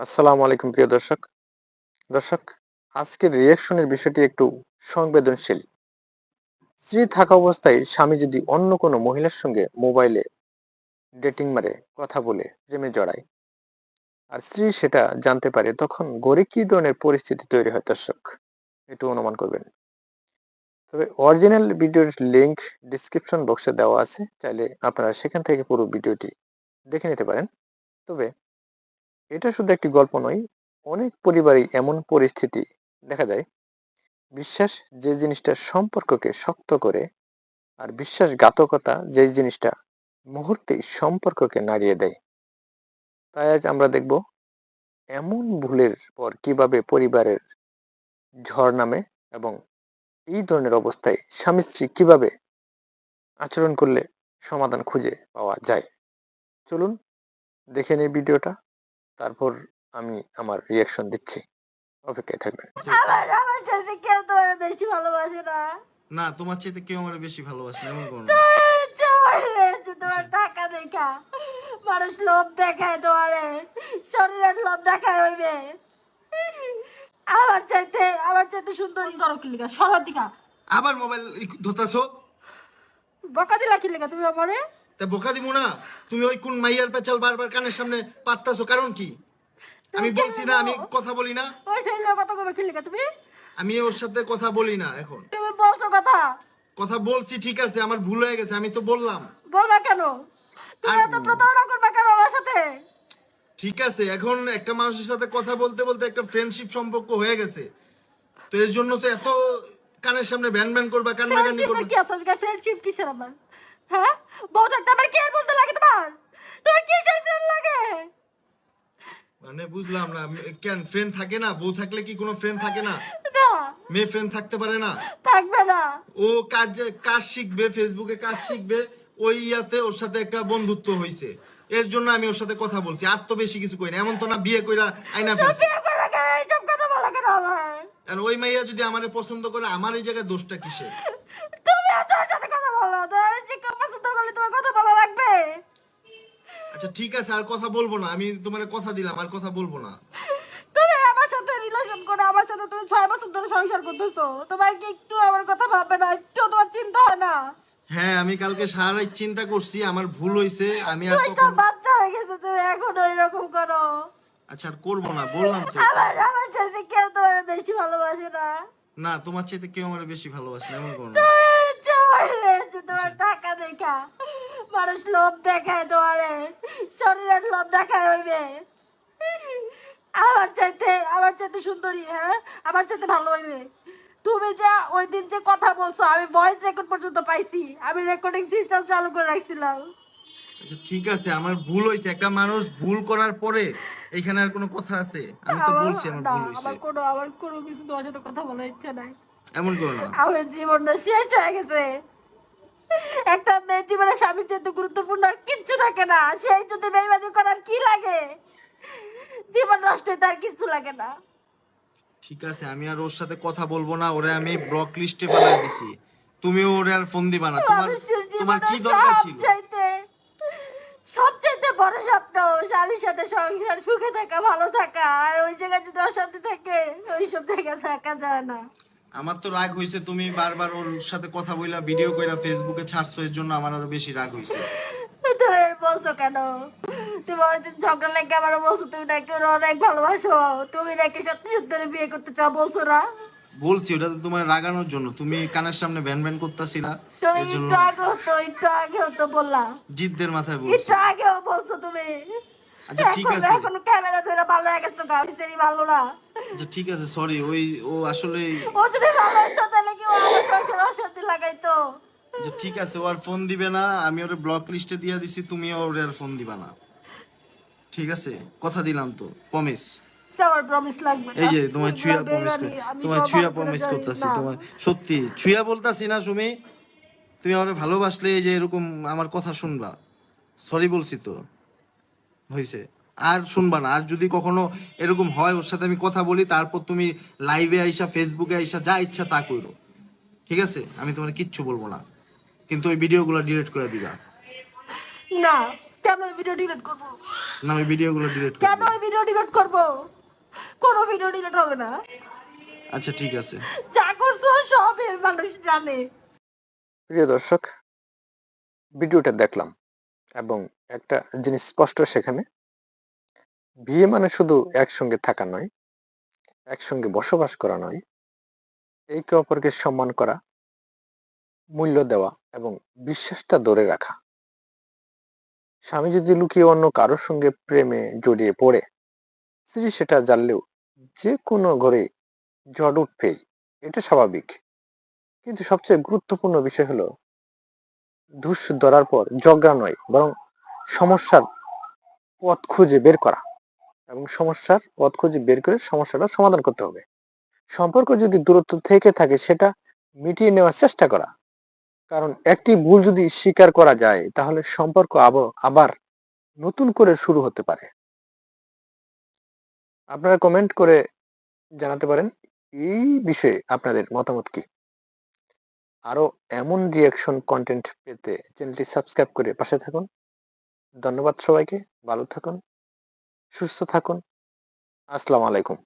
আসসালামু আলাইকুম প্রিয় দর্শক। দর্শক, আজকের রিঅ্যাকশনের বিষয়টি একটু সংবেদনশীল। স্ত্রী থাকা অবস্থায় স্বামী যদি অন্য কোনো মহিলার সঙ্গে মোবাইলে ডেটিং মারে, কথা বলে প্রেমে জড়ায়, আর স্ত্রী সেটা জানতে পারে, তখন ঘরে কি ধরনের পরিস্থিতি তৈরি হয় দর্শক? একটু অনুমান করবেন। তবে অরিজিনাল ভিডিওর লিংক ডিসক্রিপশন বক্সে দেওয়া আছে, চাইলে আপনারা সেখান থেকে পুরো ভিডিওটি দেখে নিতে পারেন। তবে এটা শুধু একটি গল্প নয়, অনেক পরিবারেই এমন পরিস্থিতি দেখা যায়। বিশ্বাস যে জিনিসটা সম্পর্ককে শক্ত করে, আর বিশ্বাসঘাতকতা যে জিনিসটা মুহূর্তেই সম্পর্ককে নাড়িয়ে দেয়। তাই আজ আমরা দেখব এমন ভুলের পর কিভাবে পরিবারের ঝড় নামে, এবং এই ধরনের অবস্থায় স্বামী স্ত্রী কিভাবে আচরণ করলে সমাধান খুঁজে পাওয়া যায়। চলুন দেখে নিই ভিডিওটা, তারপর আমি আমার রিয়াকশন দিচ্ছি। অপেক্ষায় থাকবেন। আমার চাইতে কেউ তোমার বেশি ভালোবাসে না। না, তোমার চাইতে কেউ আমার বেশি ভালোবাসে না, এমন করো না। তোমার ইচ্ছা হয়েছে তোমার টাকা দেখা। মানুষ লোভ দেখায় তোমারে, শরীরের লোভ দেখায় হইবে। আমার চাইতে সুন্দরী করো কি লিগা? সরো দিকা। আবার মোবাইল ধরতাছো? বকা দিলা কি লিগা তুমি আমারে? তা বোকা দিমু না? তুমি ওই কোন মাইয়ার পেচাল বারবার কানের সামনে পাত্তাছো, কারণ কি? আমি তুমি বলছি কেন না বলো? আমি কথা বলি না। ওই ছেলের কথা কবে কি লিগা তুমি? আমি ওর সাথে কথা বলি না এখন। তুমি বলছো কথা। কথা বলছি, ঠিক আছে, আমার ভুল হয়ে গেছে, আমি তো বললাম। বলবা কেন? তুমি আর এত প্রতারণা করবা কেন আমার সাথে? ঠিক আছে, এখন একটা মানুষের সাথে কথা বলতে বলতে একটা ফ্রেন্ডশিপ সম্পর্ক হয়ে গেছে, তো এর জন্য তো এত কানের সামনে ভ্যান ভ্যান করবা, কান্নাকান্নি ফ্রেন্ডশিপের করবা? কি আছে আজকে? ফ্রেন্ডশিপ কিসের আমার? হ্যাঁ, বউ থাকতে আমার কি আর বলতে লাগে তোমার? তোমার কিসের ফ্রেন্ড লাগে? মানে বুঝলাম না, কেন ফ্রেন্ড থাকে না? বউ থাকলে কি কোনো ফ্রেন্ড থাকে না? না, মেয়ে ফ্রেন্ড থাকতে পারে না? থাকবে না। ও কাজ শিখবে, ফেসবুকে কাজ শিখবে, ওই ইয়াতে ওর সাথে একটা বন্ধুত্ব হইছে, এর জন্য আমি ওর সাথে কথা বলছি, আর তো বেশি কিছু কই না। এমন তো না বিয়ে কইরা আইনা তুমি ফেলছি। বিয়ে করবে কেন? এইসব কথা বলো কেন আমার? আর ওই মাইয়া যদি আমারে পছন্দ করে, আমার এই জায়গায় দোষটা কিসের? তুমি এত ওর সাথে কথা বলো, তোমার যে কেউ পছন্দ করলে তোমার কথা বলা লাগবে? আচ্ছা ঠিক আছে, আর কথা বলবো না, আমি তোমারে কথা দিলাম, আর কথা বলবো না। তুমি আমার সাথে রিলেশন করে, আমার সাথে তুমি 6 বছর ধরে সংসার করতেছো, তোমার কি একটু আমার কথা ভাববে না? একটু তোমার চিন্তা হয় না? হ্যাঁ, আমি কালকে সারা রাত চিন্তা করছি, আমার ভুল হইছে, আমি আর দুইটা কখন। বাচ্চা হয়ে গেছে, তুমি এখনো এরকম করো? আচ্ছা আর করবো না, বললাম তো। আমার চাইতে কেউ তোমার বেশি ভালোবাসে না। না, তোমার চাইতে কেউ আমার বেশি ভালোবাসে না, এমন করো না। তোমার টাকা দেখা মানুষ লোভ দেখায় তোমারে, শরীরের লোভ দেখায় হইবে। আমার চাইতে সুন্দরী, হ্যাঁ, আমার চাইতে ভালো হইবে। তুমি যে ওই দিন যে কথা বলছো, আমি ভয়েস রেকর্ড পর্যন্ত পাইছি, আমি রেকর্ডিং সিস্টেম চালু করে রাখছিলাম। আচ্ছা ঠিক আছে, আমার ভুল হয়েছে, একটা মানুষ ভুল করার পরে এখানে আর কোনো কথা আছে? আমি তো বলছি আমার ভুল হয়েছে। আমার কোনো কিছু তোমার সাথে কথা বলার ইচ্ছা নাই। এমন করো না। আমার জীবনটা শেষ হয়ে গেছে। একটা মেয়ের জীবনে স্বামীর চাইতে গুরুত্বপূর্ণ আর কিচ্ছু থাকে না। সেই যদি বেইমানি করার কি লাগে? জীবন নষ্ট হইতে আর কিছু লাগে না। ঠিক আছে, আমি আর ওর সাথে কথা বলবো না, ওরে আমি ব্লক লিস্টে ফেলাই দিছি। তুমিও ওরে আর ফোন দিবা না। মানুষের তোমার জীবনে কি দরকার ছিল? সবচাইতে বড় স্বপ্ন স্বামীর সাথে সংসার, সুখে থাকা, ভালো থাকা। আর ওই জায়গায় যদি অশান্তি থাকে, ওই সব জায়গায় থাকা যায় না। আমার তো রাগ হইছে, তুমি বারবার ওর সাথে কথা বইলা ভিডিও কইরা ফেসবুকে ছাড়ছো, এর জন্য আমার আরো বেশি রাগ হইছে। তুমি বলছো কেন? তুমি ওইদিন ঝগড়া লেগে আমার বলছো তুমি নাকি ওর অনেক ভালোবাসো, তুমি নাকি সত্যি সত্যি বিয়ে করতে চাও, বলছো না? বলছি ওটা তো তোমার রাগানোর জন্য, তুমি কানের সামনে ভ্যান ভ্যান করতেছিলা, তুমি এর জন্য। একটু আগেও তো বললা। জিদ্দের মাথায় বলছি। একটু আগেও বলছো তুমি। আচ্ছা ঠিক আছে। এখন ক্যামেরা ধরে ভালো হয়ে গেছো, গাড়ি ভালো না। আচ্ছা ঠিক আছে, সরি। ও আসলে। ও যদি ভালো হইতো তাহলে কি ও আমার সংসারে অশান্তি লাগাইতো? আচ্ছা ঠিক আছে, ও আর ফোন দিবে না, আমি ওরে ব্লক লিস্টে দিয়ে দিছি, তুমি ওরে আর ফোন দিবা না, ঠিক আছে? কথা দিলাম তো, প্রমিস। তোমার প্রমিস লাগবে না। এই যে তোমার ছুঁয়া এগুলা প্রমিস, বেইমানি, আমি তোমার সব ছুঁয়া ভালো করে প্রমিস জানি। করতেছি, না। তোমার সত্যি ছুঁয়া বলতাছি না সুমি। তুমি আমারে ভালোবাসলে এই যে এরকম আমার কথা শুনবা। সরি বলছি তো, হইছে। আর শুনবা না। আর যদি কখনো এরকম হয় ওর সাথে আমি কথা বলি, তারপর তুমি লাইভে আইসা, ফেসবুকে আইসা যা ইচ্ছা তা কইরো, ঠিক আছে? আমি তোমার কিচ্ছু বলবো না, কিন্তু ওই ভিডিওগুলো ডিলিট করে দিবা। না, কেন ওই ভিডিও ডিলিট করবো? না ওই ভিডিওগুলো ডিলিট কেন করবো। ওই ভিডিও ডিলিট করবো? কোনো ভিডিও ডিলিট হবে না। আচ্ছা ঠিক আছে। যা করছো সব এই মানুষ জানে। প্রিয় দর্শক, ভিডিওটা দেখলাম এবং একটা জিনিস স্পষ্ট সেখানে, বিয়ে মানে শুধু একসঙ্গে থাকা নয়, একসঙ্গে বসবাস করা নয়, একে অপরকে সম্মান করা, মূল্য দেওয়া এবং বিশ্বাসটা ধরে রাখা। স্বামী যদি লুকিয়ে অন্য কারোর সঙ্গে প্রেমে জড়িয়ে পড়ে, স্ত্রী সেটা জানলেও যে কোনো ঘরে ঝড় উঠবেই, এটা স্বাভাবিক। কিন্তু সবচেয়ে গুরুত্বপূর্ণ বিষয় হলো ধূস ধরার পর ঝগড়া নয়, বরং সমস্যার পথ খুঁজে বের করা এবং সমস্যার পথ খুঁজে বের করে সমস্যাটা সমাধান করতে হবে। সম্পর্ক যদি দূরত্ব থেকে থাকে সেটা মিটিয়ে নেওয়ার চেষ্টা করা, কারণ একটি ভুল যদি স্বীকার করা যায় তাহলে সম্পর্ক আবার নতুন করে শুরু হতে পারে। আপনারা কমেন্ট করে জানাতে পারেন এই বিষয়ে আপনাদের মতামত কি। আরো এমন রিয়াকশন কন্টেন্ট পেতে চ্যানেলটি সাবস্ক্রাইব করে পাশে থাকুন। ধন্যবাদ সবাইকে। ভালো থাকুন, সুস্থ থাকুন। আসসালামু আলাইকুম।